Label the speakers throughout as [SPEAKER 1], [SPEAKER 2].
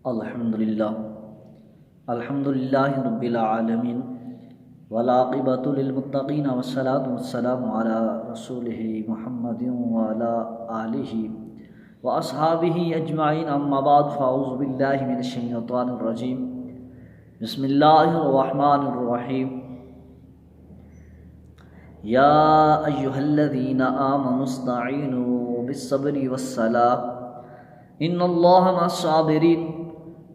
[SPEAKER 1] الحمدللہ الحمدللہ رب العالمین والعاقبۃ للمتقین والصلاۃ والسلام علی رسولہ محمد وعلی آلہ واصحابہ اجمعین، اما بعد فاعوذ باللہ من الشیطان الرجیم، بسم اللہ الرحمن الرحیم۔ یا ایھا الذین آمنوا استعینوا بالصبر والصلاۃ ان اللہ مع الصابرین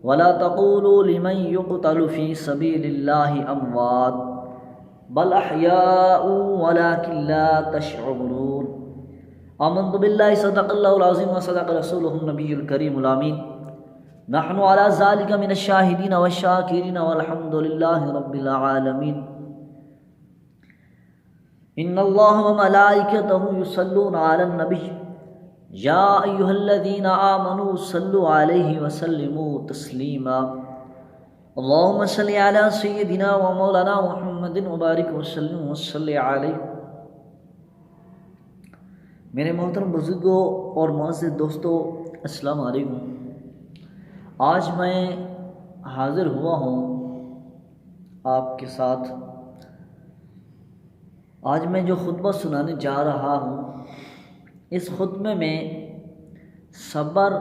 [SPEAKER 1] ولا تقولوا لمن يقتل في سبيل الله اموات بل احياء ولكن لا تشعرون۔ آمنت بالله صدق اللہ العظیم وصدق رسولہ النبی الکریم الامین۔ نحن على ذلك من الشاہدین والشاکرین والحمد للہ رب العالمین۔ ان اللہ وملائکتہ یصلون علی النبی یا ایھا الذین آمنوا صلوا علیہ وسلموا تسلیما۔ اللہم صلی علی سیدنا و مولانا محمد وبارک وسلم وصلی علیہ۔ میرے محترم بزرگوں اور معزز دوستو، السلام علیکم۔ آج میں حاضر ہوا ہوں آپ کے ساتھ۔ آج میں جو خطبہ سنانے جا رہا ہوں، اس خطبے میں صبر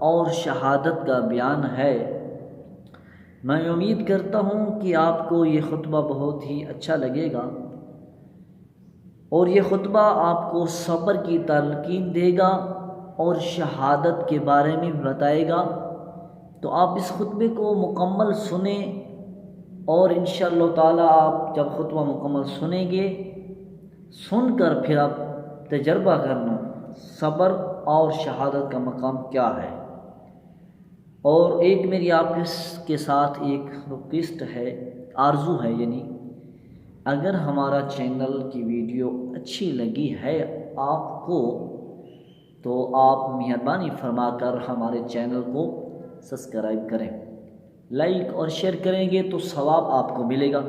[SPEAKER 1] اور شہادت کا بیان ہے۔ میں امید کرتا ہوں کہ آپ کو یہ خطبہ بہت ہی اچھا لگے گا اور یہ خطبہ آپ کو صبر کی تلقین دے گا اور شہادت کے بارے میں بتائے گا۔ تو آپ اس خطبے کو مکمل سنیں اور انشاءاللہ تعالی آپ جب خطبہ مکمل سنیں گے، سن کر پھر آپ تجربہ کرنا صبر اور شہادت کا مقام کیا ہے۔ اور ایک میری آپ کے ساتھ ایک ریکویسٹ ہے، آرزو ہے، یعنی اگر ہمارا چینل کی ویڈیو اچھی لگی ہے آپ کو تو آپ مہربانی فرما کر ہمارے چینل کو سبسکرائب کریں، لائک اور شیئر کریں گے تو ثواب آپ کو ملے گا،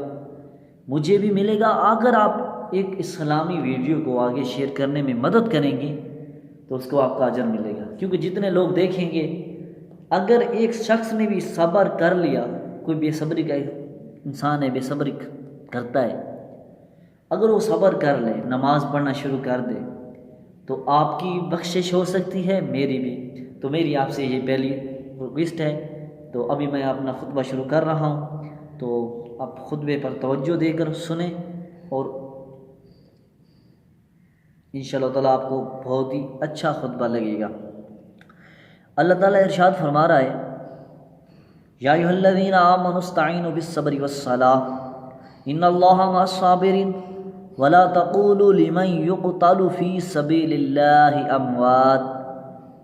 [SPEAKER 1] مجھے بھی ملے گا۔ اگر آپ ایک اسلامی ویڈیو کو آگے شیئر کرنے میں مدد کریں گے تو اس کو آپ کا اجر ملے گا، کیونکہ جتنے لوگ دیکھیں گے، اگر ایک شخص نے بھی صبر کر لیا، کوئی بے صبری کا انسان ہے، بے صبری کرتا ہے، اگر وہ صبر کر لے، نماز پڑھنا شروع کر دے تو آپ کی بخشش ہو سکتی ہے، میری بھی۔ تو میری آپ سے یہ پہلی ریکویسٹ ہے۔ تو ابھی میں اپنا خطبہ شروع کر رہا ہوں، تو آپ خطبے پر توجہ دے کر سنیں اور انشاءاللہ تعالیٰ آپ کو بہت ہی اچھا خطبہ لگے گا۔ اللہ تعالیٰ ارشاد فرما رہا ہے، یا ایھا الذین آمنوا استعینوا بالصبر والصلاۃ ان اللہ مع الصابرین ولا تقولوا لمن یقتل فی سبیل اللہ اموات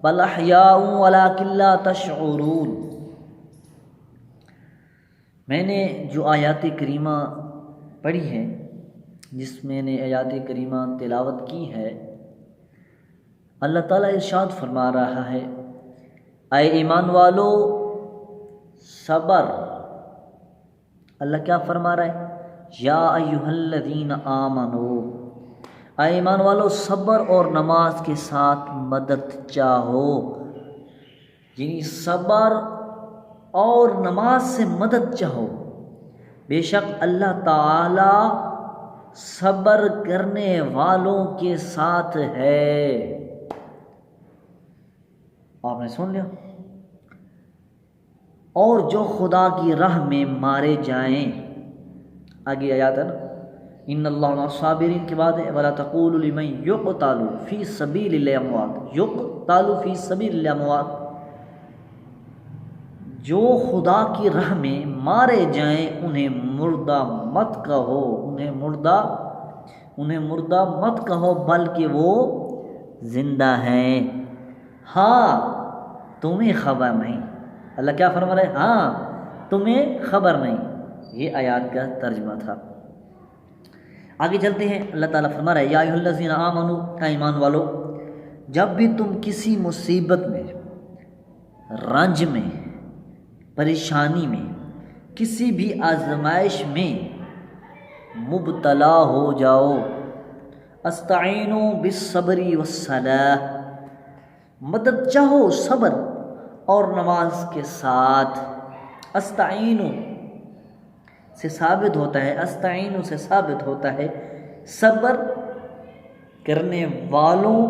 [SPEAKER 1] بل احیاء ولکن لا تشعرون۔ میں نے جو آیات کریمہ پڑھی ہیں، جس میں نے آیات کریمہ تلاوت کی ہے، اللہ تعالیٰ ارشاد فرما رہا ہے، اے ایمان والو صبر۔ اللہ کیا فرما رہا ہے؟ یا ایھا الذین آمنو، اے ایمان والو صبر اور نماز کے ساتھ مدد چاہو، یعنی صبر اور نماز سے مدد چاہو۔ بے شک اللہ تعالی صبر کرنے والوں کے ساتھ ہے۔ آپ نے سن لیا؟ اور جو خدا کی راہ میں مارے جائیں، آگے آیات ہے نا، ان اللہ مع الصابرین کے بعد ہے ولا تقولوا لمن یقتل فی سبیل اللہ اموات، یقتل فی سبیل اللہ اموات، جو خدا کی راہ میں مارے جائیں انہیں مردہ مت کہو، انہیں مردہ مت کہو بلکہ وہ زندہ ہیں، ہاں تمہیں خبر نہیں۔ اللہ کیا فرما رہے ہیں؟ ہاں تمہیں خبر نہیں۔ یہ آیات کا ترجمہ تھا۔ آگے چلتے ہیں، اللہ تعالیٰ فرما رہے ہیں، یا ایھا الذین آمنوا، اے ایمان والو، جب بھی تم کسی مصیبت میں، رنج میں، پریشانی میں، کسی بھی آزمائش میں مبتلا ہو جاؤ، استعینوا بالصبر والصلاۃ، مدد چاہو صبر اور نماز کے ساتھ استعین سے ثابت ہوتا ہے، استعین سے ثابت ہوتا ہے صبر کرنے والوں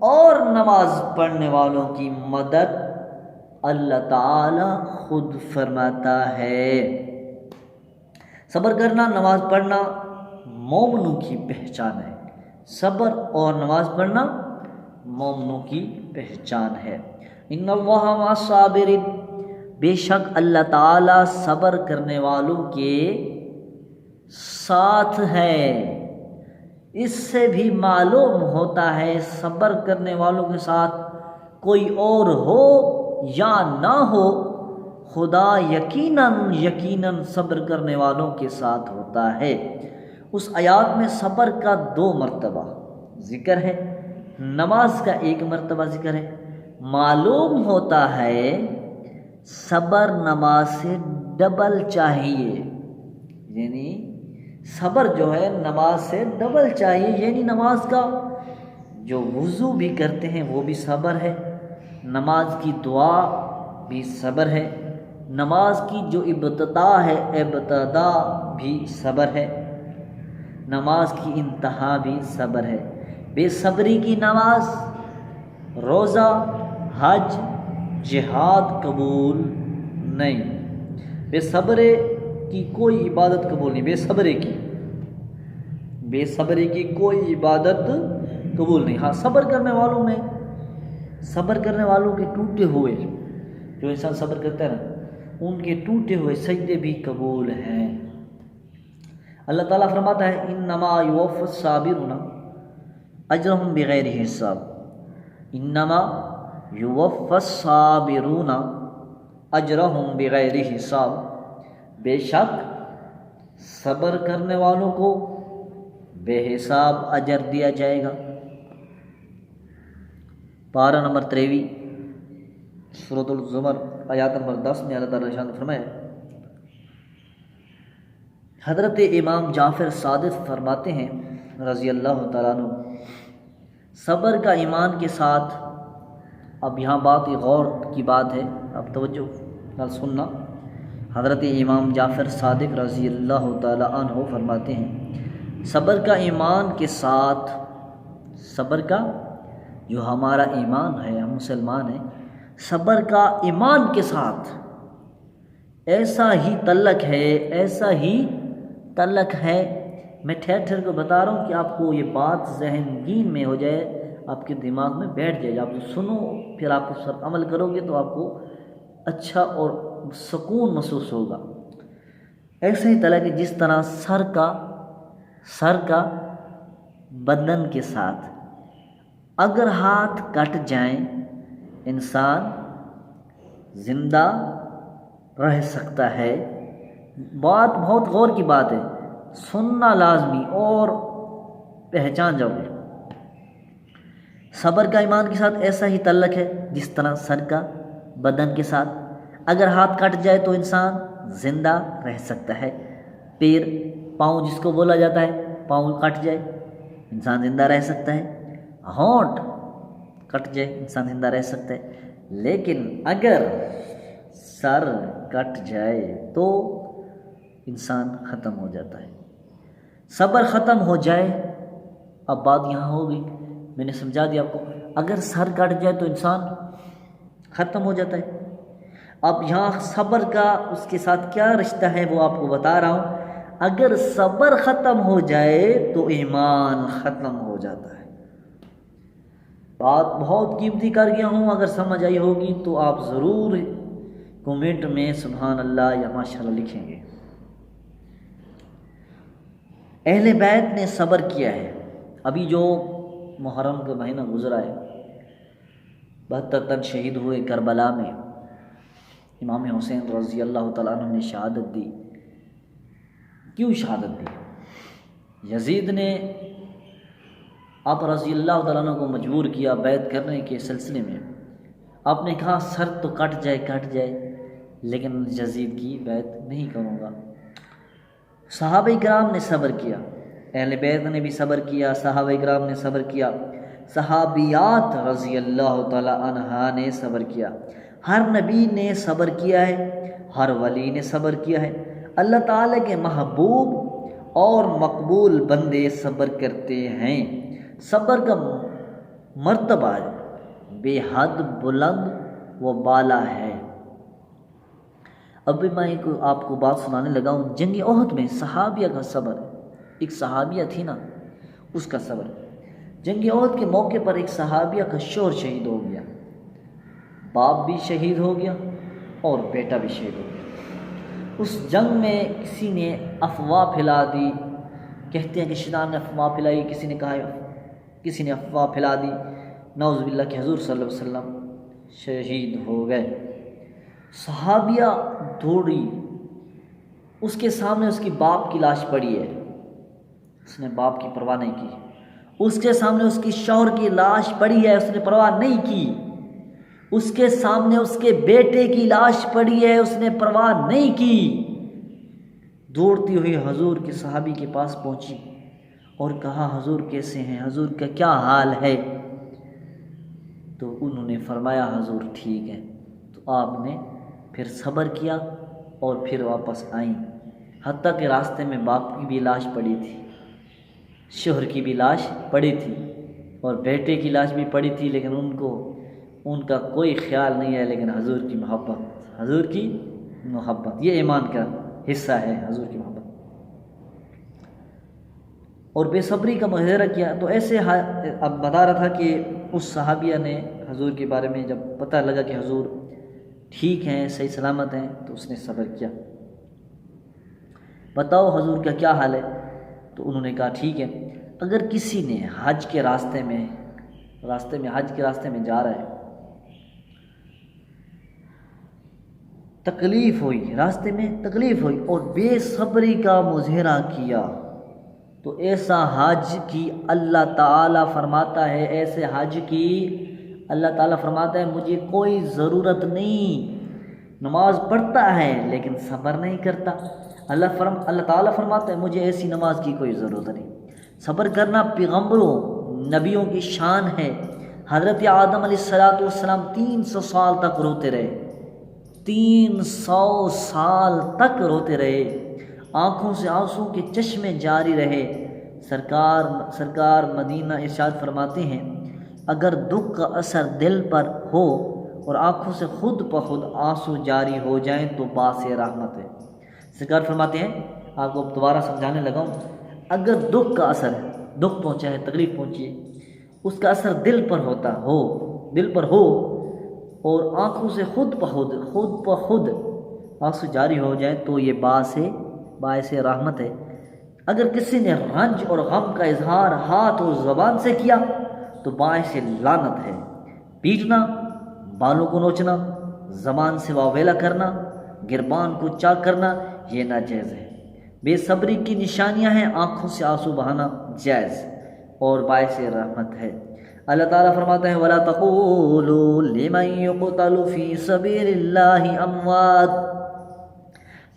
[SPEAKER 1] اور نماز پڑھنے والوں کی مدد اللہ تعالی خود فرماتا ہے۔ صبر کرنا، نماز پڑھنا مومنوں کی پہچان ہے۔ صبر اور نماز پڑھنا مومنوں کی پہچان ہے۔ ان اللہ مع الصابرین، بے شک اللہ تعالی صبر کرنے والوں کے ساتھ ہے۔ اس سے بھی معلوم ہوتا ہے صبر کرنے والوں کے ساتھ کوئی اور ہو یا نہ ہو، خدا یقیناً صبر کرنے والوں کے ساتھ ہوتا ہے۔ اس آیات میں صبر کا 2 مرتبہ ذکر ہے، نماز کا 1 مرتبہ ذکر ہے۔ معلوم ہوتا ہے صبر نماز سے ڈبل چاہیے، یعنی صبر جو ہے نماز سے ڈبل چاہیے، یعنی نماز کا جو وضو بھی کرتے ہیں وہ بھی صبر ہے، نماز کی دعا بھی صبر ہے، نماز کی جو ابتدا بھی صبر ہے، نماز کی انتہا بھی صبر ہے۔ بے صبری کی نماز، روزہ، حج، جہاد قبول نہیں۔ بے صبری کی کوئی عبادت قبول نہیں، بے صبری کی کوئی عبادت قبول نہیں۔ ہاں صبر کرنے والوں کے ٹوٹے ہوئے، جو انسان صبر کرتا ہے نا، ان کے ٹوٹے ہوئے سجدے بھی قبول ہیں۔ اللہ تعالیٰ فرماتا ہے انما یوفی الصابرون اجرہم بغیر حساب، انما یوفی الصابرون اجرہم بغیر حساب، بے شک صبر کرنے والوں کو بے حساب اجر دیا جائے گا۔ پارہ نمبر 23 سورۃ الزمر آیات نمبر 10 میں اللہ تعالیٰ نے فرمایا، حضرت امام جعفر صادق فرماتے ہیں رضی اللہ تعالیٰ عنہ، صبر کا ایمان کے ساتھ، اب یہاں بات غور کی بات ہے، اب توجہ نال سننا۔ حضرت امام جعفر صادق رضی اللہ تعالیٰ عنہ فرماتے ہیں صبر کا ایمان کے ساتھ، صبر کا جو ہمارا ایمان ہے، ہم مسلمان ہیں، صبر کا ایمان کے ساتھ ایسا ہی تعلق ہے، میں ٹھہر کو بتا رہا ہوں کہ آپ کو یہ بات ذہنگین میں ہو جائے، آپ کے دماغ میں بیٹھ جائے، آپ سنو پھر آپ اس پر عمل کرو گے تو آپ کو اچھا اور سکون محسوس ہوگا۔ ایسا ہی تعلق ہے جس طرح سر کا بدن کے ساتھ، اگر ہاتھ کٹ جائیں انسان زندہ رہ سکتا ہے۔ بات بہت غور کی بات ہے، سننا لازمی اور پہچان جاؤ گے۔ صبر کا ایمان کے ساتھ ایسا ہی تعلق ہے جس طرح سر کا بدن کے ساتھ، اگر ہاتھ کٹ جائے تو انسان زندہ رہ سکتا ہے۔ پیر، پاؤں جس کو بولا جاتا ہے، پاؤں کٹ جائے انسان زندہ رہ سکتا ہے، ہونٹ کٹ جائے انسان زندہ رہ سکتا ہے، لیکن اگر سر کٹ جائے تو انسان ختم ہو جاتا ہے۔ صبر ختم ہو جائے، اب بات یہاں ہوگی، میں نے سمجھا دیا آپ کو، اگر سر کٹ جائے تو انسان ختم ہو جاتا ہے۔ اب یہاں صبر کا اس کے ساتھ کیا رشتہ ہے وہ آپ کو بتا رہا ہوں۔ اگر صبر ختم ہو جائے تو ایمان ختم ہو جاتا ہے۔ بات بہت قیمتی کر گیا ہوں، اگر سمجھ آئی ہوگی تو آپ ضرور کومنٹ میں سبحان اللہ یا ماشاءاللہ لکھیں گے۔ اہل بیت نے صبر کیا ہے۔ ابھی جو محرم کا مہینہ گزرا ہے، 72 تن شہید ہوئے کربلا میں، امام حسین رضی اللہ تعالیٰ عنہ نے شہادت دی۔ کیوں شہادت دی؟ یزید نے آپ رضی اللہ تعالیٰ عنہ کو مجبور کیا بیعت کرنے کے سلسلے میں۔ آپ نے کہا سر تو کٹ جائے لیکن یزید کی بیعت نہیں کروں گا۔ صحابہ کرام نے صبر کیا، اہل بیت نے بھی صبر کیا، صحابہ کرام نے صبر کیا، صحابیات رضی اللہ تعالی عنہا نے صبر کیا، ہر نبی نے صبر کیا ہے، ہر ولی نے صبر کیا ہے۔ اللہ تعالیٰ کے محبوب اور مقبول بندے صبر کرتے ہیں۔ صبر کا مرتبہ بے حد بلند و بالا ہے۔ اب بھی میں آپ کو بات سنانے لگا ہوں۔ جنگ احد میں صحابیہ کا صبر، ایک صحابیہ تھی نا، اس کا صبر۔ جنگ احد کے موقع پر ایک صحابیہ کا شوہر شہید ہو گیا، باپ بھی شہید ہو گیا اور بیٹا بھی شہید ہو گیا۔ اس جنگ میں کسی نے افواہ پھیلا دی، کہتے ہیں کہ شیطان نے افواہ پھیلائی، کسی نے کہا کسی نے افواہ پھیلا دی، نعوذ باللہ کہ حضور صلی اللہ علیہ وسلم شہید ہو گئے۔ صحابیہ دوڑی، اس کے سامنے اس کی باپ کی لاش پڑی ہے، اس نے باپ کی پرواہ نہیں کی۔ اس کے سامنے اس کی شوہر کی لاش پڑی ہے، اس نے پرواہ نہیں کی۔ اس کے سامنے اس کے بیٹے کی لاش پڑی ہے، اس نے پرواہ نہیں کی۔ دوڑتی ہوئی حضور کے صحابی کے پاس پہنچی اور کہا حضور کیسے ہیں، حضور کا کیا حال ہے؟ تو انہوں نے فرمایا حضور ٹھیک ہے۔ تو آپ نے پھر صبر کیا اور پھر واپس آئیں، حتیٰ کہ راستے میں باپ کی بھی لاش پڑی تھی، شوہر کی بھی لاش پڑی تھی اور بیٹے کی لاش بھی پڑی تھی، لیکن ان کا کوئی خیال نہیں ہے، لیکن حضور کی محبت، حضور کی محبت، یہ ایمان کا حصہ ہے، حضور کی محبت۔ اور بے صبری کا مظاہرہ کیا۔ تو ایسے اب بتا رہا تھا کہ اس صحابیہ نے حضور کے بارے میں جب پتہ لگا کہ حضور ٹھیک ہیں، صحیح سلامت ہیں، تو اس نے صبر کیا۔ بتاؤ حضور کا کیا حال ہے؟ تو انہوں نے کہا ٹھیک ہے۔ اگر کسی نے حج کے راستے میں جا رہا ہے، تکلیف ہوئی، راستے میں تکلیف ہوئی اور بے صبری کا مظاہرہ کیا، تو ایسا حج کی اللہ تعالیٰ فرماتا ہے، ایسے حج کی اللہ تعالیٰ فرماتا ہے مجھے کوئی ضرورت نہیں۔ نماز پڑھتا ہے لیکن صبر نہیں کرتا، اللہ تعالیٰ فرماتا ہے مجھے ایسی نماز کی کوئی ضرورت نہیں۔ صبر کرنا پیغمبروں نبیوں کی شان ہے۔ حضرت آدم علیہ السلام 300 سال تک روتے رہے، 300 سال تک روتے رہے، آنکھوں سے آنسو کے چشمے جاری رہے۔ سرکار مدینہ ارشاد فرماتے ہیں اگر دکھ کا اثر دل پر ہو اور آنکھوں سے خود بخود آنسو جاری ہو جائیں تو باعث رحمت ہے۔ سرکار فرماتے ہیں، آپ کو دوبارہ سمجھانے لگا ہوں، اگر دکھ کا اثر ہے، دکھ پہنچا ہے، تکلیف پہنچی ہے، اس کا اثر دل پر ہو اور آنکھوں سے خود بخود آنسو جاری ہو جائیں تو یہ باعث رحمت ہے۔ اگر کسی نے رنج اور غم کا اظہار ہاتھ اور زبان سے کیا تو باعث لعنت ہے۔ پیٹنا، بالوں کو نوچنا، زبان سے واویلا کرنا، گربان کو چاک کرنا یہ ناجائز ہے۔ بے صبری کی نشانیاں ہیں آنکھوں سے آنسو بہانا جائز اور باعث رحمت ہے۔ اللہ تعالیٰ فرماتا ہے وَلَا تَقُولُوا لِمَن يُقْتَلُ فِي سَبِيلِ اللَّهِ أَمْوَاتٌ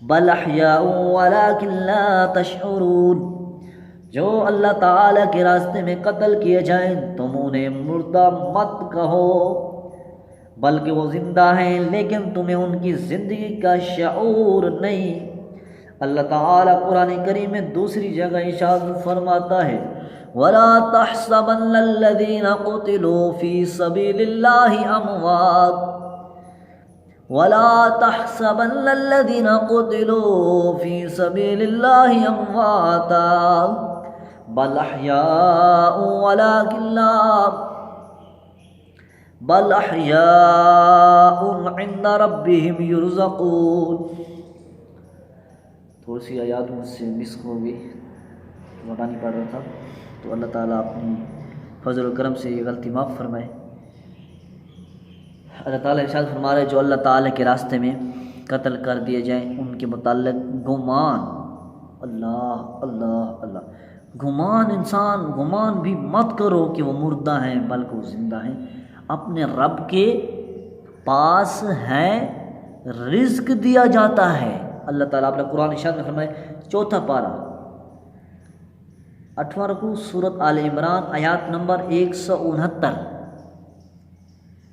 [SPEAKER 1] بَلْ أَحْيَاءٌ وَلَكِن لَّا تَشْعُرُونَ، جو اللہ تعالیٰ کے راستے میں قتل کیے جائیں تم انہیں مردہ مت کہو، بلکہ وہ زندہ ہیں لیکن تمہیں ان کی زندگی کا شعور نہیں۔ اللہ تعالیٰ قرآن کریم میں دوسری جگہ ارشاد فرماتا ہے وَلَا تَحْسَبَنَّ الَّذِينَ قُتِلُوا فِي سَبِيلِ اللَّهِ أَمْوَاتٌ وَلَا تَحْسَبَنَّ الَّذِينَ قُتِلُوا فِي سَبِيلِ اللَّهِ أَمْوَاتًا بَلْ أَحْيَاءٌ بل احیاء عند ربهم یرزقون۔ تھوڑی سی آیات مجھ سے مس ہو گئی، بتانی پڑ رہا تھا، تو اللہ تعالیٰ اپنی فضل و کرم سے یہ غلطی معاف فرمائے۔ اللہ تعالیٰ ارشاد فرما رہے جو اللہ تعالیٰ کے راستے میں قتل کر دیے جائیں ان کے متعلق گمان، اللہ گمان بھی مت کرو کہ وہ مردہ ہیں بلکہ وہ زندہ ہیں، اپنے رب کے پاس ہیں، رزق دیا جاتا ہے۔ اللہ تعالیٰ اپنے قرآن ارشاد میں فرمائے 4 پارہ 8واں رکوع سورۃ آل عمران آیات نمبر 169،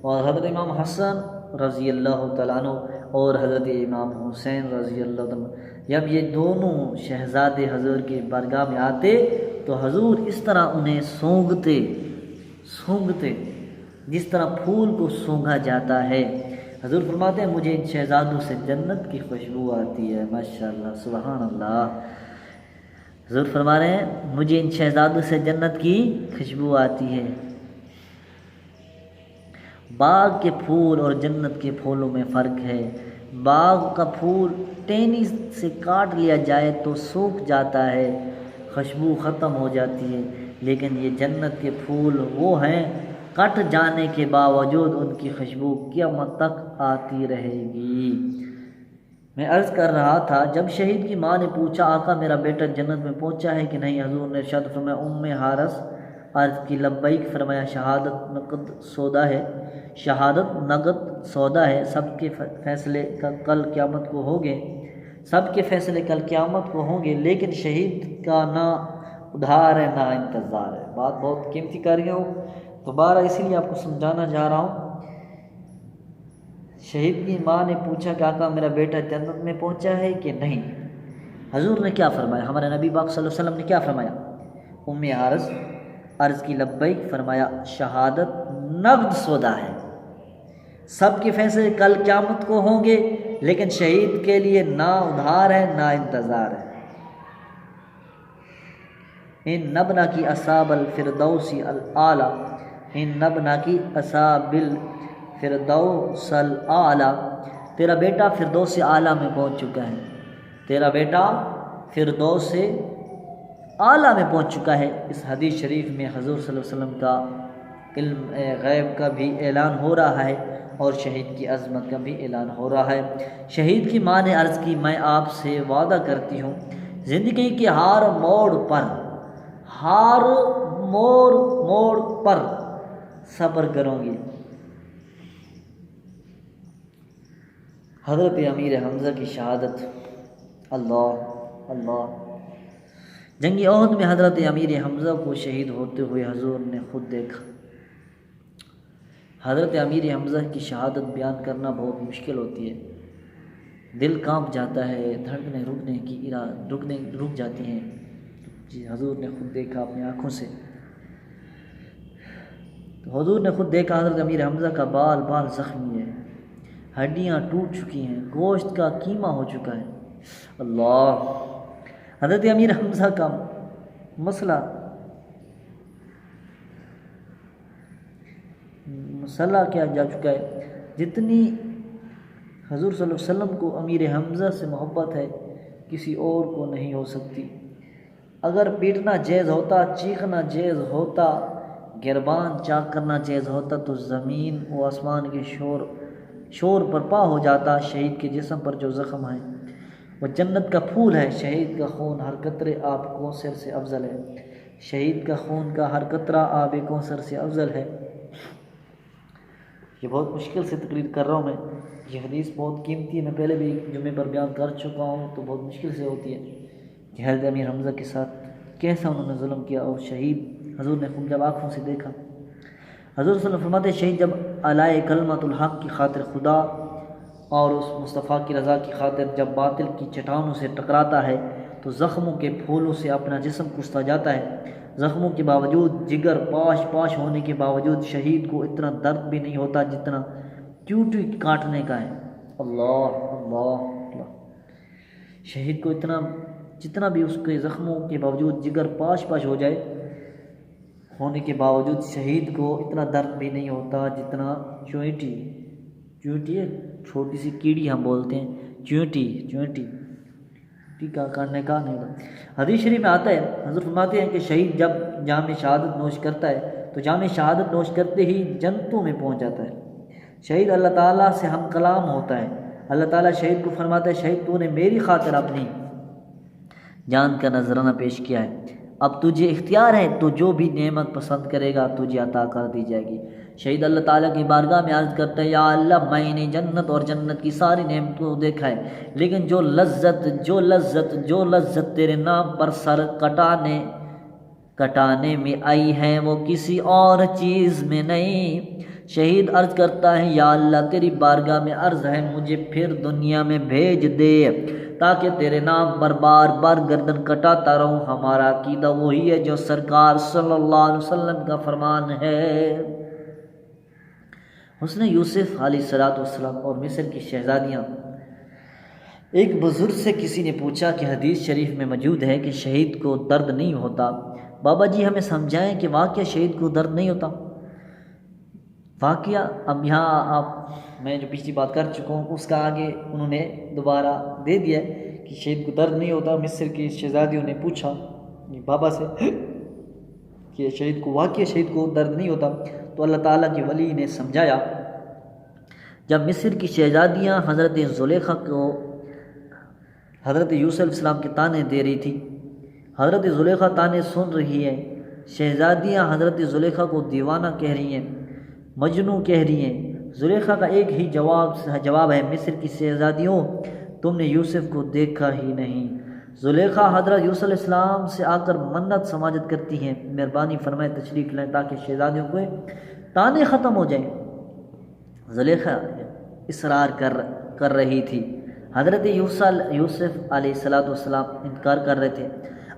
[SPEAKER 1] اور حضرت امام حسن رضی اللہ تعالیٰ عنہ اور حضرت امام حسین رضی اللہ تعالیٰ عنہ جب یہ دونوں شہزادے حضور کے بارگاہ میں آتے تو حضور اس طرح انہیں سونگتے جس طرح پھول کو سونگا جاتا ہے۔ حضور فرماتے ہیں مجھے ان شہزادوں سے جنت کی خوشبو آتی ہے۔ ماشاءاللہ، سبحان اللہ۔ حضور فرما رہے ہیں مجھے ان شہزادوں سے جنت کی خوشبو آتی ہے۔ باغ کے پھول اور جنت کے پھولوں میں فرق ہے۔ باغ کا پھول ٹہنی سے کاٹ لیا جائے تو سوکھ جاتا ہے، خوشبو ختم ہو جاتی ہے، لیکن یہ جنت کے پھول وہ ہیں کٹ جانے کے باوجود ان کی خوشبو قیامت تک آتی رہے گی۔ میں عرض کر رہا تھا جب شہید کی ماں نے پوچھا آقا میرا بیٹا جنت میں پہنچا ہے کہ نہیں، حضور نے ارشاد فرمایا ام حارث عرض کی لبیک، فرمایا شہادت نقد سودا ہے، سب کے فیصلے کل قیامت کو ہوں گے، لیکن شہید کا نہ ادھار ہے نہ انتظار ہے۔ بات بہت قیمتی کر رہی ہوں، دوبارہ اسی لیے آپ کو سمجھانا چاہ رہا ہوں۔ شہید کی ماں نے پوچھا کہ آقا میرا بیٹا جنت میں پہنچا ہے کہ نہیں، حضور نے کیا فرمایا، ہمارے نبی پاک صلی اللہ علیہ وسلم نے کیا فرمایا؟ ام حارث عرض کی لبیک، فرمایا شہادت نقد سودا ہے، سب کے فیصلے کل قیامت کو ہوں گے، لیکن شہید کے لیے نہ ادھار ہے نہ انتظار ہے۔ ان نبنا کی اصحاب الفردوس الاعلیٰ، ان نبنا کی اصحاب الفردوس الاعلیٰ، تیرا بیٹا فردوس اعلیٰ میں پہنچ چکا ہے، تیرا بیٹا فردوس اعلیٰ میں پہنچ چکا ہے۔ اس حدیث شریف میں حضور صلی اللہ علیہ وسلم کا علم غیب کا بھی اعلان ہو رہا ہے اور شہید کی عظمت کا بھی اعلان ہو رہا ہے۔ شہید کی ماں نے عرض کی میں آپ سے وعدہ کرتی ہوں زندگی کے ہر موڑ پر صبر کروں گی۔ حضرت امیر حمزہ کی شہادت، اللہ، جنگ احد میں حضرت امیر حمزہ کو شہید ہوتے ہوئے حضور نے خود دیکھا۔ حضرت امیر حمزہ کی شہادت بیان کرنا بہت مشکل ہوتی ہے، دل کانپ جاتا ہے، دھڑکنیں رک جاتی ہیں۔ جی حضور نے خود دیکھا اپنی آنکھوں سے، تو حضور نے خود دیکھا حضرت امیر حمزہ کا بال زخمی ہے، ہڈیاں ٹوٹ چکی ہیں، گوشت کا کیما ہو چکا ہے۔ اللہ، حضرت امیر حمزہ کا مسئلہ کیا جا چکا ہے۔ جتنی حضور صلی اللہ علیہ وسلم کو امیر حمزہ سے محبت ہے کسی اور کو نہیں ہو سکتی۔ اگر پیٹنا جائز ہوتا، چیخنا جائز ہوتا، گربان چاک کرنا جائز ہوتا تو زمین و آسمان کے شور برپا ہو جاتا۔ شہید کے جسم پر جو زخم ہے وہ جنت کا پھول ہے، شہید کا خون ہر قطرے آب کوثر سے افضل ہے، شہید کا خون کا ہر قطرہ آب کوثر سے افضل ہے۔ یہ بہت مشکل سے تقریر کر رہا ہوں میں، یہ حدیث بہت قیمتی ہے، میں پہلے بھی جمعے پر بیان کر چکا ہوں، تو بہت مشکل سے ہوتی ہے کہ حضرت امیر حمزہ کے ساتھ کیسا انہوں نے ظلم کیا، اور شہید حضور نے خود جب آنکھوں سے دیکھا۔ حضور صلی اللہ علیہ وسلم فرماتے ہیں شہید جب علائے کلمت الحق کی خاطر خدا اور اس مصطفیٰ کی رضا کی خاطر جب باطل کی چٹانوں سے ٹکراتا ہے تو زخموں کے پھولوں سے اپنا جسم کشتا جاتا ہے۔ زخموں کے باوجود، جگر پاش ہونے کے باوجود شہید کو اتنا درد بھی نہیں ہوتا جتنا چیونٹی کاٹنے کا ہے۔ اللہ، شہید کو جتنا بھی اس کے زخموں کے باوجود جگر پاش ہو جائے ہونے کے باوجود شہید کو اتنا درد بھی نہیں ہوتا جتنا چیونٹی ہے، چھوٹی سی کیڑی ہم بولتے ہیں، چیونٹی کا کاٹنے کا نہیں ہوتا۔ حدیث شریف میں آتا ہے، حضرت فرماتے ہیں کہ شہید جب جام شہادت نوش کرتا ہے تو جام شہادت نوش کرتے ہی جنتوں میں پہنچ جاتا ہے۔ شہید اللہ تعالیٰ سے ہم کلام ہوتا ہے، اللہ تعالیٰ شہید کو فرماتا ہے شہید تو نے میری خاطر اپنی جان کا نذرانہ پیش کیا ہے، اب تجھے اختیار ہے، تو جو بھی نعمت پسند کرے گا تجھے عطا کر دی جائے گی۔ شہید اللہ تعالیٰ کی بارگاہ میں عرض کرتا ہے یا اللہ میں نے جنت اور جنت کی ساری نعمتوں کو دیکھا ہے، لیکن جو لذت تیرے نام پر سر کٹانے میں آئی ہے وہ کسی اور چیز میں نہیں۔ شہید عرض کرتا ہے یا اللہ تیری بارگاہ میں عرض ہے مجھے پھر دنیا میں بھیج دے تاکہ تیرے نام پر بار بار گردن کٹاتا رہوں۔ ہمارا عقیدہ وہی ہے جو سرکار صلی اللہ علیہ وسلم کا فرمان ہے۔ حسن یوسف علیہ السلام اور مصر کی شہزادیاں۔ ایک بزرگ سے کسی نے پوچھا کہ حدیث شریف میں موجود ہے کہ شہید کو درد نہیں ہوتا، بابا جی ہمیں سمجھائیں کہ واقعہ شہید کو درد نہیں ہوتا۔ واقعہ اب یہاں میں جو پچھلی بات کر چکا ہوں اس کا آگے انہوں نے دوبارہ دے دیا کہ شہید کو درد نہیں ہوتا۔ مصر کی شہزادیوں نے پوچھا بابا سے کہ شہید کو درد نہیں ہوتا، تو اللہ تعالیٰ کی ولی نے سمجھایا۔ جب مصر کی شہزادیاں حضرت زلیخا کو حضرت یوسف علیہ السلام کے تانے دے رہی تھی، حضرت زلیخا تانے سن رہی ہے، شہزادیاں حضرت زلیخا کو دیوانہ کہہ رہی ہیں، مجنوں کہہ رہی ہیں۔ زلیخا کا ایک ہی جواب ہے، مصر کی شہزادیوں تم نے یوسف کو دیکھا ہی نہیں۔ زلیخا حضرت یوسف علیہ السلام سے آ کر منت سماجت کرتی ہیں، مہربانی فرمائے تشریف لائیں تاکہ شہزادیوں کو تانے ختم ہو جائیں۔ زلیخا اصرار کر رہی تھی، حضرت یوسف علیہ السلام انکار کر رہے تھے۔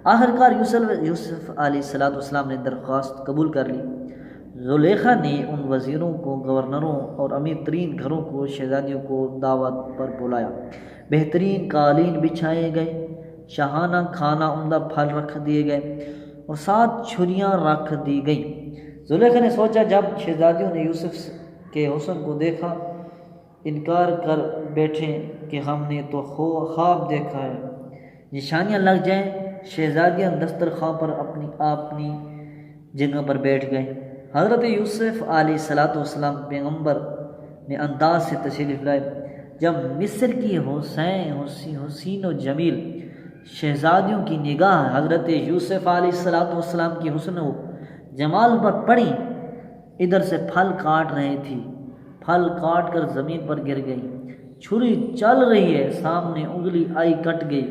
[SPEAKER 1] آخرکار یوسف علیہ السلام نے درخواست قبول کر لی۔ زلیخا نے ان وزیروں کو، گورنروں اور امیر ترین گھروں کو شہزادیوں کو دعوت پر بلایا۔ بہترین قالین بچھائے گئے، شاہانہ کھانا، عمدہ پھل رکھ دیے گئے اور 7 چھریاں رکھ دی گئیں۔ زلیخا نے سوچا جب شہزادیوں نے یوسف کے حسن کو دیکھا، انکار کر بیٹھے کہ ہم نے تو خواب دیکھا ہے، نشانیاں لگ جائیں۔ شہزادیاں دسترخوان پر اپنی جگہ پر بیٹھ گئے۔ حضرت یوسف علیہ السلام پیغمبر نے انداز سے تشریف لائے۔ جب مصر کی حسین و جمیل شہزادیوں کی نگاہ حضرت یوسف علیہ السلام کی حسن و جمال پر پڑی، ادھر سے پھل کاٹ رہی تھی، پھل کاٹ کر زمین پر گر گئی۔ چھری چل رہی ہے، سامنے انگلی آئی کٹ گئی،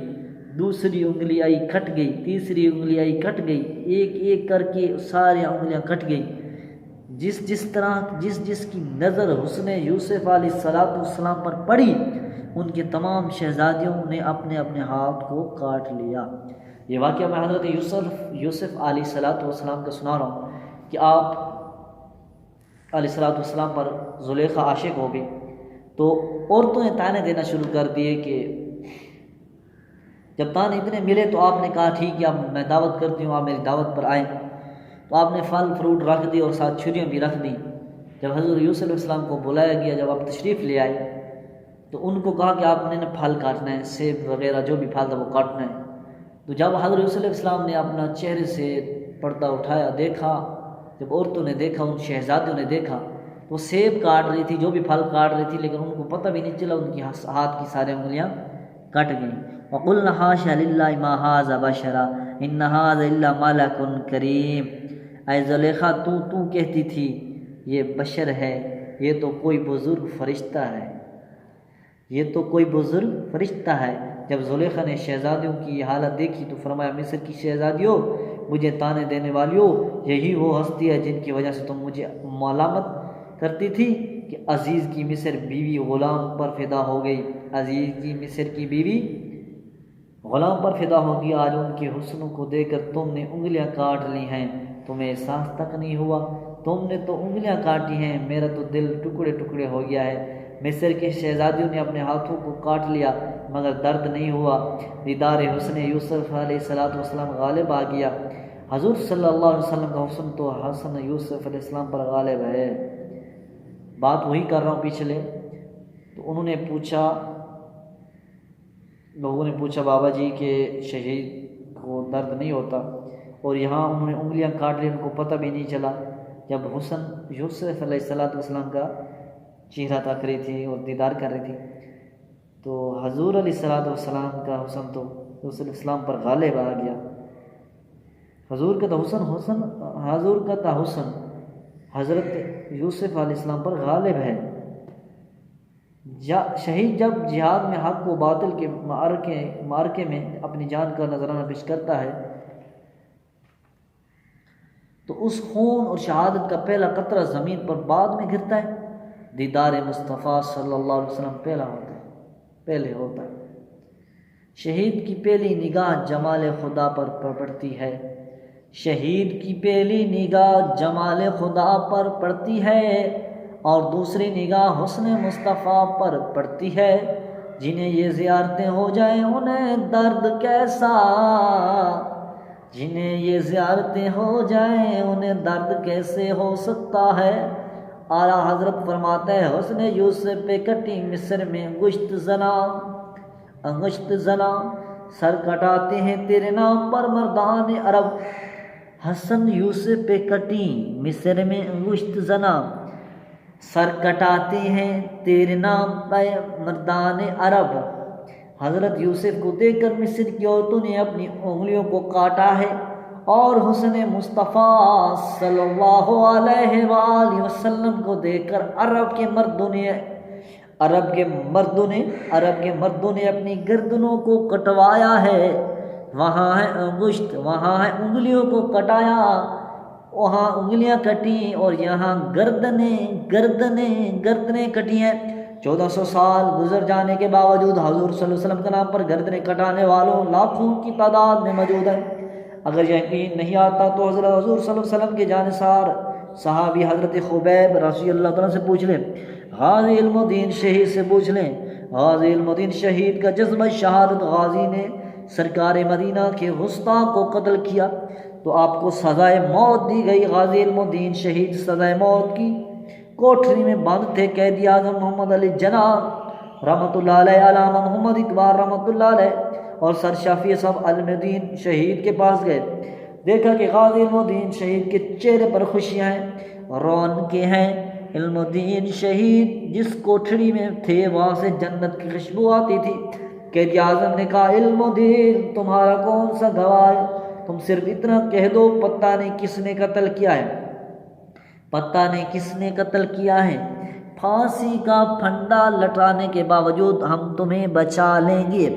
[SPEAKER 1] دوسری انگلی آئی کٹ گئی، تیسری انگلی آئی کٹ گئی، ایک ایک کر کے ساری انگلیاں کٹ گئی۔ جس کی نظر حسن یوسف علیہ السلام پر پڑی، ان کے تمام شہزادیوں نے اپنے اپنے ہاتھ کو کاٹ لیا۔ یہ واقعہ میں حضرت یوسف علیہ السلام کا سنا رہا ہوں کہ آپ علیہ السلام پر زلیخا عاشق ہو گئی، تو عورتوں نے تانے دینا شروع کر دیے کہ جب تانے اتنے ملے تو آپ نے کہا ٹھیک ہے اب میں دعوت کرتی ہوں، آپ میری دعوت پر آئیں۔ تو آپ نے پھل فروٹ رکھ دی اور 7 چھریاں بھی رکھ دیں۔ جب حضرت یوسف علیہ السلام کو بلایا گیا، جب آپ تشریف لے آئے تو ان کو کہا کہ آپ نے پھل کاٹنا ہے، سیب وغیرہ جو بھی پھل تھا وہ کاٹنا ہے۔ تو جب حضرت یوسف علیہ السلام نے اپنا چہرے سے پردہ اٹھایا، دیکھا، جب عورتوں نے دیکھا، ان شہزادیوں نے دیکھا، وہ سیب کاٹ رہی تھی، جو بھی پھل کاٹ رہی تھی، لیکن ان کو پتہ بھی نہیں چلا، ان کی ہاتھ کی ساری انگلیاں کٹ گئیں۔ وَقُلْنَا حَاشَ لِلَّهِ مَا هَٰذَا بَشَرًا إِنَّ هَٰذَا إِلَّا مَلَكٌ کریم۔ اے زلیخا تو کہتی تھی یہ بشر ہے، یہ تو کوئی بزرگ فرشتہ ہے، یہ تو کوئی بزرگ فرشتہ ہے۔ جب زلیخا نے شہزادیوں کی یہ حالت دیکھی تو فرمایا مصر کی شہزادیوں، مجھے تانے دینے والیوں، یہی وہ ہستی ہے جن کی وجہ سے تم مجھے ملامت کرتی تھی کہ عزیز کی مصر بیوی غلام پر فدا ہو گئی، عزیز کی مصر کی بیوی غلام پر فدا ہو گئی۔ آج ان کے حسنوں کو دیکھ کر تم نے انگلیاں کاٹ لی ہیں، تمہیں احساس تک نہیں ہوا، تم نے تو انگلیاں کاٹی ہیں، میرا تو دل ٹکڑے ٹکڑے ہو گیا ہے۔ مصر کی شہزادیوں نے اپنے ہاتھوں کو کاٹ لیا مگر درد نہیں ہوا۔ دیدار حسن یوسف علیہ السلام غالب آ گیا۔ حضور صلی اللہ علیہ وسلم کا حسن تو حسن یوسف علیہ السلام پر غالب ہے۔ بات وہی کر رہا ہوں پچھلے، تو انہوں نے پوچھا، لوگوں نے پوچھا بابا جی کہ شہید کو درد نہیں ہوتا، اور یہاں انہوں نے انگلیاں کاٹ لی، ان کو پتہ بھی نہیں چلا۔ جب حسن یوسف علیہ السلام کا چہرہ تک رہی تھی اور دیدار کر رہی تھی، تو حضور علیہ السلام کا حسن تو یوسف علیہ السلام پر غالب آ گیا۔ حضور کا تو حسن حضرت یوسف علیہ السلام پر غالب ہے۔ شہید جب جہاد میں حق و باطل کے معرکے میں اپنی جان کا نذرانہ پیش کرتا ہے تو اس خون اور شہادت کا پہلا قطرہ زمین پر بعد میں گرتا ہے، دیدار مصطفیٰ صلی اللہ علیہ وسلم پہلے ہوتا ہے۔ شہید کی پہلی نگاہ جمال خدا پر پڑتی ہے، شہید کی پہلی نگاہ جمال خدا پر پڑتی ہے اور دوسری نگاہ حسن مصطفیٰ پر پڑتی ہے۔ جنہیں یہ زیارتیں ہو جائیں انہیں درد کیسا، جنہیں یہ زیارتیں ہو جائیں انہیں درد کیسے ہو سکتا ہے۔ اعلیٰ حضرت فرماتا ہے حسن یوسف پہ کٹی مصر میں انگشت زنا، سر کٹاتے ہیں تیرے نام پر مردان عرب۔ حسن یوسف پہ کٹی مصر میں انگشت زنا، سر کٹاتے ہیں تیرے نام پہ مردان عرب۔ حضرت یوسف کو دیکھ کر مصر کی عورتوں نے اپنی انگلیوں کو کاٹا ہے، اور حسن مصطفیٰ صلی اللہ علیہ وآلہ وسلم کو دیکھ کر عرب کے مردوں نے اپنی گردنوں کو کٹوایا ہے۔ وہاں ہے انگشت، وہاں ہے انگلیوں کو کٹایا، وہاں انگلیاں کٹی اور یہاں گردنیں کٹی ہیں۔ 1400 سال گزر جانے کے باوجود حضور صلی اللہ علیہ وسلم کے نام پر گردنیں کٹانے والوں لاکھوں کی تعداد میں موجود ہیں۔ اگر یقین نہیں آتا تو حضور صلی اللہ علیہ وسلم کے جانثار صحابی حضرت خبیب رضی اللہ تعالیٰ سے پوچھ لیں، غازی علم الدین شہید سے پوچھ لیں۔ غازی علم الدین شہید کا جذبہ شہادت، غازی نے سرکار مدینہ کے گستاخ کو قتل کیا تو آپ کو سزائے موت دی گئی۔ غازی علم الدین شہید سزائے موت کی کوٹھری میں بند تھے۔ قید اعظم محمد علی جناح رحمۃ اللہ علیہ، علامہ محمد اقبال رحمۃ اللہ علیہ اور سر شافعی صاحب علم الدین شہید کے پاس گئے۔ دیکھا کہ غازی علم الدین شہید کے چہرے پر خوشیاں ہیں، رونقیں ہیں۔ علم الدین شہید جس کوٹھڑی میں تھے وہاں سے جنت کی خوشبو آتی تھی۔ قید اعظم نے کہا علم الدین تمہارا کون سا گواہ ہے، تم صرف اتنا کہہ دو پتہ نہیں کس نے قتل کیا ہے، پتہ نہیں کس نے قتل کیا ہے، پھانسی کا پھندا لٹانے کے باوجود ہم تمہیں بچا لیں گے۔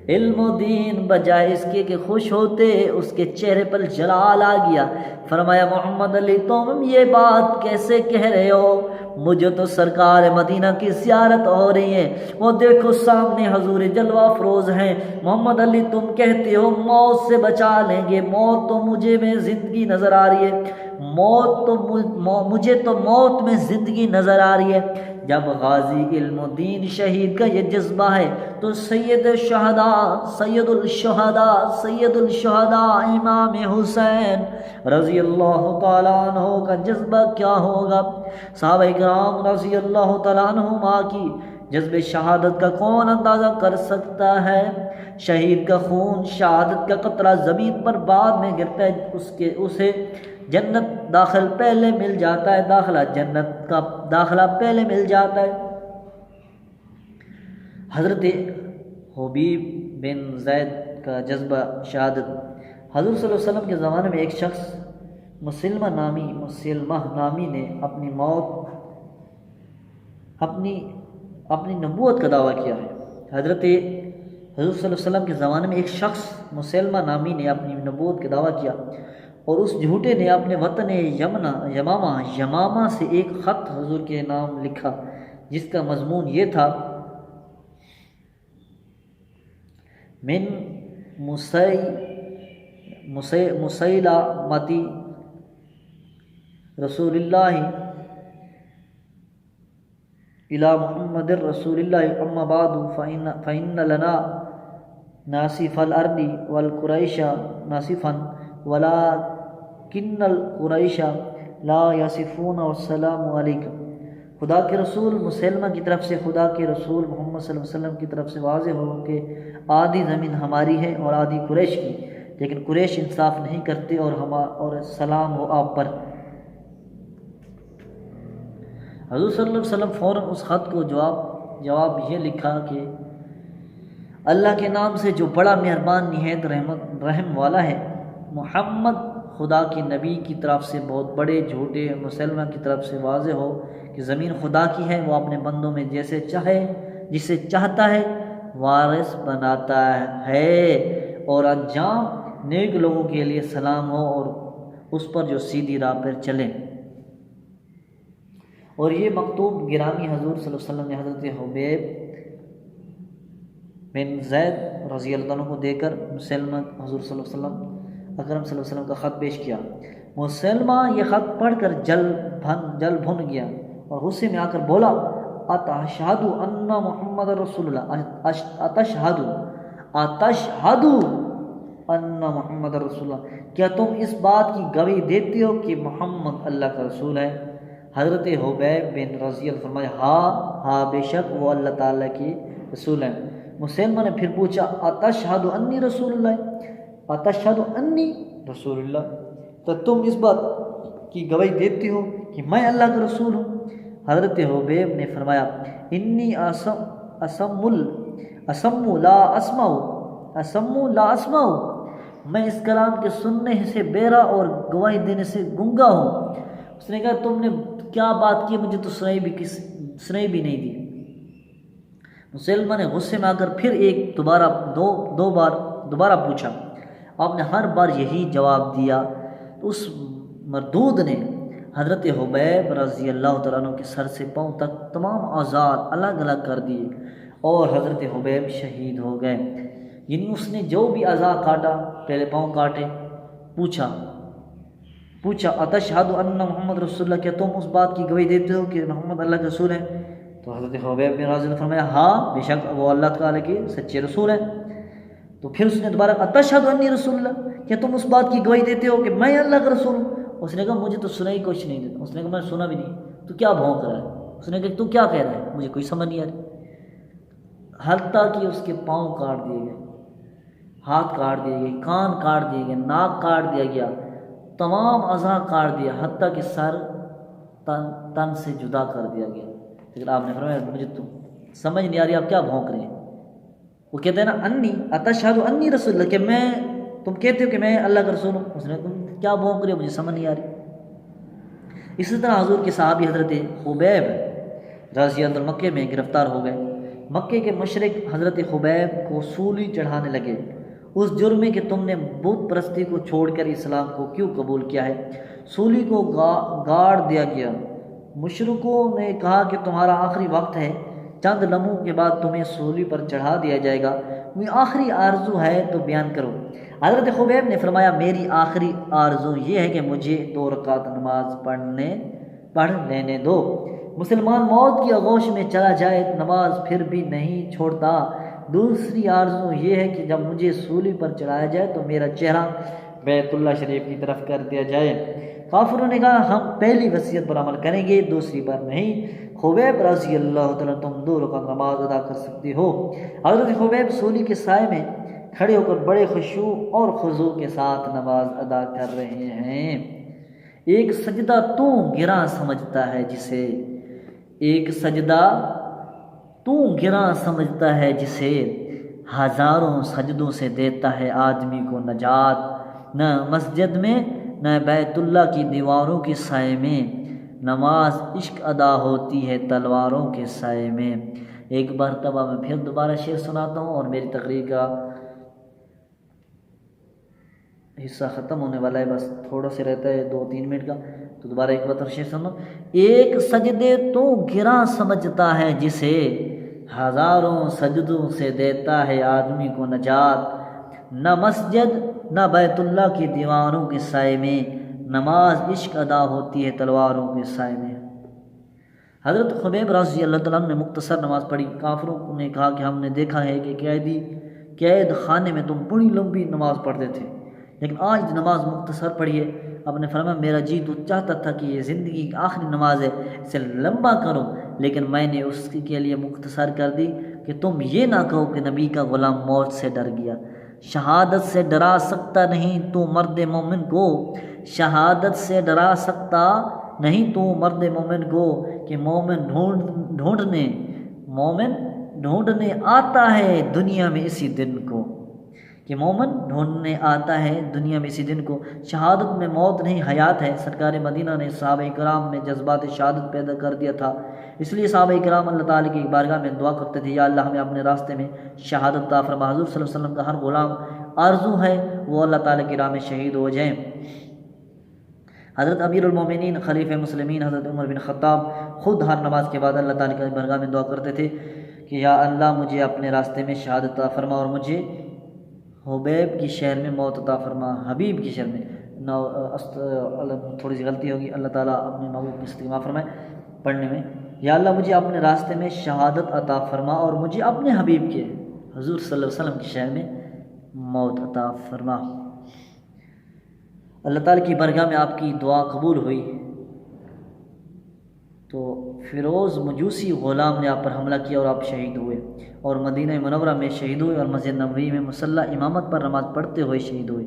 [SPEAKER 1] علم الدین بجائے اس کے کہ خوش ہوتے اس کے چہرے پر جلال آ گیا۔ فرمایا محمد علی تم یہ بات کیسے کہہ رہے ہو، مجھے تو سرکار مدینہ کی زیارت ہو رہی ہے، وہ دیکھو سامنے حضور جلوہ افروز ہیں۔ محمد علی تم کہتے ہو موت سے بچا لیں گے، موت تو مجھے میں زندگی نظر آ رہی ہے، مجھے تو موت میں زندگی نظر آ رہی ہے۔ جب غازی علم الدین شہید کا یہ جذبہ ہے تو سید الشہداء امام حسین رضی اللہ تعالیٰ عنہ کا جذبہ کیا ہوگا؟ صحابہ کرام رضی اللہ تعالیٰ عنہما کی جذب شہادت کا کون اندازہ کر سکتا ہے؟ شہید کا خون، شہادت کا قطرہ زمین پر بعد میں گرتا ہے، اسے جنت داخل پہلے مل جاتا ہے، جنت کا داخلہ پہلے مل جاتا ہے۔ حضرت حبیب بن زید کا جذبہ شہادت۔ حضور صلی اللہ علیہ وسلم کے زمانے میں ایک شخص مسلمہ نامی نے اپنی نبوت کا دعویٰ کیا ہے۔ حضور صلی اللہ علیہ وسلم کے زمانے میں ایک شخص مسلمہ نامی نے اپنی نبوت کا دعویٰ کیا اور اس جھوٹے نے اپنے وطن یمامہ سے ایک خط حضور کے نام لکھا جس کا مضمون یہ تھا، من مسیلمتی رسول اللہ الی محمد رسول اللہ اما بعد فإن لنا ناصف الارض والقریش ناصفا ولكن القریش لا یصفون والسلام علیکم۔ خدا کے رسول مسلمہ کی طرف سے، خدا کے رسول محمد صلی اللہ علیہ وسلم کی طرف سے واضح ہو کہ آدھی زمین ہماری ہے اور آدھی قریش کی، لیکن قریش انصاف نہیں کرتے اور سلام ہو آپ پر۔ حضور صلی اللہ علیہ وسلم فوراً اس خط کو جواب یہ لکھا کہ اللہ کے نام سے جو بڑا مہربان نہایت رحم والا ہے، محمد خدا کے نبی کی طرف سے بہت بڑے جھوٹے مسلمہ کی طرف سے واضح ہو کہ زمین خدا کی ہے، وہ اپنے بندوں میں جسے چاہتا ہے وارث بناتا ہے، اور انجام نیک لوگوں کے لیے سلام ہو اس پر جو سیدھی راہ پر چلے۔ اور یہ مکتوب گرامی حضور صلی اللہ علیہ وسلم نے حضرت حبیب بن زید رضی اللہ عنہ کو دے کر مسلمہ حضور صلی اللہ علیہ وسلم اکرم صلی اللہ علیہ وسلم کا خط پیش کیا۔ مسلمہ یہ خط پڑھ کر جل بھن گیا اور غصے میں آ کر بولا، اتشہد ان محمد رسول اللہ، اتشہد ان محمد رسول اللہ، کیا تم اس بات کی گواہی دیتے ہو کہ محمد اللہ کا رسول ہے؟ حضرت حبیب بن رضی اللہ فرمایا، ہاں بے شک وہ اللہ تعالیٰ کی رسول ہے۔ مسلمہ نے پھر پوچھا، اتشہد انی رسول اللہ، اتشہد انی رسول اللہ، تو تم اس بات کی گواہی دیتے ہو کہ میں اللہ کا رسول ہوں؟ حضرت حبیب نے فرمایا، انی اسم لا اسمع، میں اس کلام کے سننے سے بیرا اور گواہی دینے سے گنگا ہوں۔ اس نے کہا، تم نے کیا بات کی، مجھے تو سنائی بھی نہیں دی۔ مسلمہ نے غصے میں آ کر پھر دوبارہ پوچھا۔ آپ نے ہر بار یہی جواب دیا تو اس مردود نے حضرت حبیب رضی اللہ تعالیٰ عنہ کے سر سے پاؤں تک تمام اعضاء الگ الگ کر دیے اور حضرت حبیب شہید ہو گئے۔ یعنی اس نے جو بھی اعضاء کاٹا، پہلے پاؤں کاٹے، پوچھا اتشہد ان محمد رسول اللہ، کیا تم اس بات کی گواہی دیتے ہو کہ محمد اللہ کا رسول ہے؟ تو حضرت حبیب بن رضی اللہ فرمایا، ہاں بے شک وہ اللہ تعالیٰ کے سچے رسول ہیں۔ تو پھر اس نے دوبارہ اتشہد انی رسول اللہ، کیا تم اس بات کی گواہی دیتے ہو کہ میں اللہ کا رسول ہوں؟ اس نے کہا، مجھے تو سنا ہی کچھ نہیں دیتا۔ اس نے کہا، میں نے سنا بھی نہیں، تو کیا بھونک رہا ہے؟ اس نے کہا، تو کیا کہہ رہا ہے؟ مجھے کوئی سمجھ نہیں آ رہی۔ حتیٰ کہ اس کے پاؤں کاٹ دیے گئے، ہاتھ کاٹ دیے گئے، کان کاٹ دیے گئے، ناک کاٹ دیا گیا، تمام اعضاء کاٹ دیا، حتیٰ کہ سر تن سے جدا کر دیا گیا۔ لیکن آپ نے فرمایا، مجھے تو سمجھ نہیں آ رہی، آپ کیا بھونک رہے ہیں؟ وہ کہتے ہیں نا، انی اتشہد انی رسول اللہ، کہ تم کہتے ہو کہ میں اللہ کا رسول ہوں۔ اس نے تم کیا بھونک رہے ہو، مجھے سمجھ نہیں آ رہی۔ اسی طرح حضور کے صحابی حضرت حبیب رضی اللہ عنہ مکے میں گرفتار ہو گئے۔ مکے کے مشرک حضرت حبیب کو سولی چڑھانے لگے، اس جرم میں کہ تم نے بت پرستی کو چھوڑ کر اسلام کو کیوں قبول کیا ہے؟ سولی کو گاڑ دیا گیا۔ مشرکوں نے کہا کہ تمہارا آخری وقت ہے، چند لمحوں کے بعد تمہیں سولی پر چڑھا دیا جائے گا، کوئی آخری آرزو ہے تو بیان کرو۔ حضرت حبیب نے فرمایا، میری آخری آرزو یہ ہے کہ مجھے 2 رکعت نماز پڑھ لینے دو۔ مسلمان موت کی آغوش میں چلا جائے، نماز پھر بھی نہیں چھوڑتا۔ دوسری آرزو یہ ہے کہ جب مجھے سولی پر چڑھایا جائے تو میرا چہرہ بیت اللہ شریف کی طرف کر دیا جائے۔ کافروں نے کہا، ہم پہلی وصیت پر عمل کریں گے، دوسری پر نہیں۔ حبیب رضی اللہ تعالیٰ، تم 2 رکعت نماز ادا کر سکتے ہو۔ حضرت حبیب سولی کے سائے میں کھڑے ہو کر بڑے خشوع اور خضوع کے ساتھ نماز ادا کر رہے ہیں۔ ایک سجدہ تو گراں سمجھتا ہے جسے، ایک سجدہ تو گراں سمجھتا ہے جسے، ہزاروں سجدوں سے دیتا ہے آدمی کو نجات۔ نہ مسجد میں نہ بیت اللہ کی دیواروں کے سائے میں، نماز عشق ادا ہوتی ہے تلواروں کے سائے میں۔ ایک مرتبہ میں پھر دوبارہ شعر سناتا ہوں اور میری تقریر کا حصہ ختم ہونے والا ہے، بس تھوڑا سے رہتا ہے 2-3 منٹ کا، تو دوبارہ ایک بار شعر سنو۔ ایک سجدے تو گراں سمجھتا ہے جسے، ہزاروں سجدوں سے دیتا ہے آدمی کو نجات۔ نہ مسجد نہ بیت اللہ کی دیواروں کے سائے میں، نماز عشق ادا ہوتی ہے تلواروں کے سائے میں۔ حضرت حبیب رضی اللہ تعالیٰ نے مختصر نماز پڑھی۔ کافروں نے کہا کہ ہم نے دیکھا ہے کہ قید خانے میں تم بڑی لمبی نماز پڑھتے تھے، لیکن آج نماز مختصر پڑھی ہے۔ اب نے فرمایا، میرا جی تو چاہتا تھا کہ یہ زندگی کی آخری نماز ہے، اسے لمبا کرو، لیکن میں نے اس کے لیے مختصر کر دی کہ تم یہ نہ کہو کہ نبی کا غلام موت سے ڈر گیا۔ شہادت سے ڈرا سکتا نہیں تو مرد مومن کو، شہادت سے ڈرا سکتا نہیں تو مرد مومن کو، کہ مومن ڈھونڈنے آتا ہے دنیا میں اسی دن کو، کہ مومن ڈھونڈنے آتا ہے دنیا میں اسی دن کو۔ شہادت میں موت نہیں حیات ہے۔ سرکار مدینہ نے صحابہ کرام میں جذبات شہادت پیدا کر دیا تھا، اس لیے صحابہ کرام اللہ تعالیٰ کی بارگاہ میں دعا کرتے تھے، یا اللہ ہمیں اپنے راستے میں شہادت عطا فرما۔ حضور صلی اللہ علیہ وسلم کا ہر غلام آرزو ہے وہ اللہ تعالیٰ کی راہ میں شہید ہو جائیں۔ حضرت امیر المومنین خلیفہ مسلمین حضرت عمر بن خطاب خود ہر نماز کے بعد اللہ تعالیٰ کی بارگاہ میں دعا کرتے تھے کہ یا اللہ مجھے اپنے راستے میں شہادت عطا فرما اور مجھے حبیب کی شہر میں موت عطا فرما. حبیب کی شہر میں تھوڑی سی غلطی ہوگی, اللہ تعالیٰ اپنے محبوب کی صدقے معاف فرمائے پڑھنے میں. یا اللہ مجھے اپنے راستے میں شہادت عطا فرما اور مجھے اپنے حبیب کے حضور صلی اللہ علیہ وسلم کی شہر میں موت عطا فرما. اللہ تعالیٰ کی بارگاہ میں آپ کی دعا قبول ہوئی تو فیروز مجوسی غلام نے آپ پر حملہ کیا اور آپ شہید ہوئے, اور مدینہ منورہ میں شہید ہوئے اور مسجد نبوی میں مسلح امامت پر نماز پڑھتے ہوئے شہید ہوئے.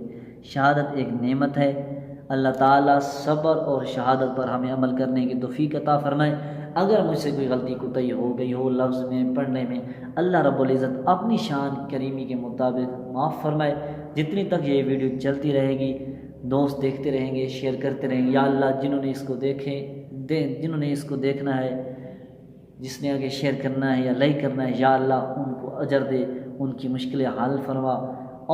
[SPEAKER 1] شہادت ایک نعمت ہے. اللہ تعالیٰ صبر اور شہادت پر ہمیں عمل کرنے کی توفیق عطا فرمائے. اگر مجھ سے کوئی غلطی کوتاہی ہو گئی ہو لفظ میں پڑھنے میں, اللہ رب العزت اپنی شان کریمی کے مطابق معاف فرمائے. جتنی تک یہ ویڈیو چلتی رہے گی دوست دیکھتے رہیں گے, شیئر کرتے رہیں گے. یا اللہ جنہوں نے اس کو دیکھنا ہے, جس نے آگے شیئر کرنا ہے یا لائک کرنا ہے, یا اللہ ان کو اجر دے, ان کی مشکلیں حل فرما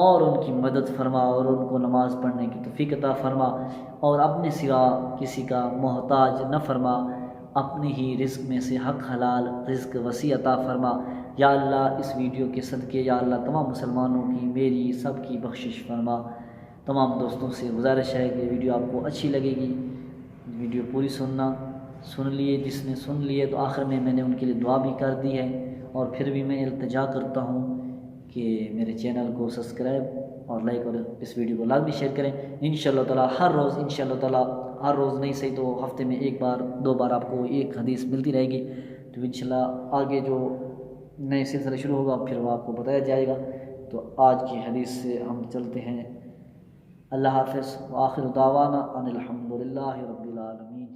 [SPEAKER 1] اور ان کی مدد فرما اور ان کو نماز پڑھنے کی توفیق عطا فرما, اور اپنے سوا کسی کا محتاج نہ فرما. اپنی ہی رزق میں سے حق حلال رزق وسیع عطا فرما. یا اللہ اس ویڈیو کے صدقے یا اللہ تمام مسلمانوں کی میری سب کی بخشش فرما. تمام دوستوں سے گزارش ہے کہ ویڈیو آپ کو اچھی لگے گی, ویڈیو پوری سن لیے. جس نے سن لیے تو آخر میں نے ان کے لیے دعا بھی کر دی ہے, اور پھر بھی میں التجا کرتا ہوں کہ میرے چینل کو سبسکرائب اور لائک اور اس ویڈیو کو لازمی شیئر کریں. انشاءاللہ تعالی ہر روز انشاءاللہ تعالی ہر روز نہیں صحیح تو ہفتے میں ایک بار دو بار آپ کو ایک حدیث ملتی رہے گی. تو انشاءاللہ آگے جو نئے سلسلہ شروع ہوگا پھر وہ آپ کو بتایا جائے گا. تو آج کی حدیث سے ہم چلتے ہیں. اللہ حافظ. وآخر دعوانا ان الحمدللہ رب العالمین.